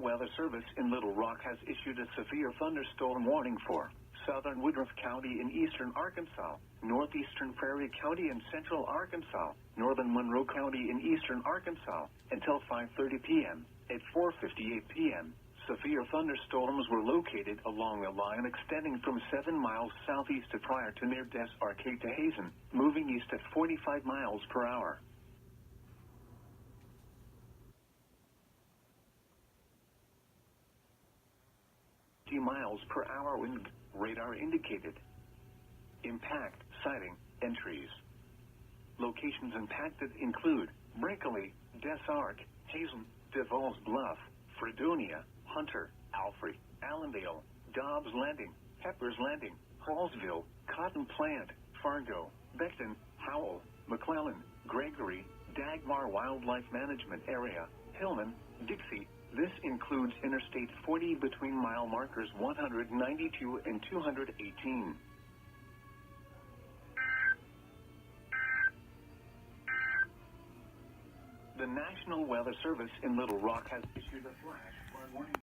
Weather Service in Little Rock has issued a severe thunderstorm warning for southern Woodruff County in eastern Arkansas, northeastern Prairie County in central Arkansas, northern Monroe County in eastern Arkansas until 5:30 p.m. At 4:58 p.m., severe thunderstorms were located along a line extending from 7 miles southeast of Pryor to near Des Arcade to Hazen, moving east at 45 miles per hour. Miles per hour wind radar indicated. Impact sighting entries. Locations impacted include Brinkley, Des Arc, Hazen, DeVos Bluff, Fredonia, Hunter, Alfred, Allendale, Dobbs Landing, Peppers Landing, Hallsville, Cotton Plant, Fargo, Beckton, Howell, McClellan, Gregory, Dagmar Wildlife Management Area, Hillman, Dixie. This includes Interstate 40 between mile markers 192 and 218. The National Weather Service in Little Rock has issued a flash flood warning.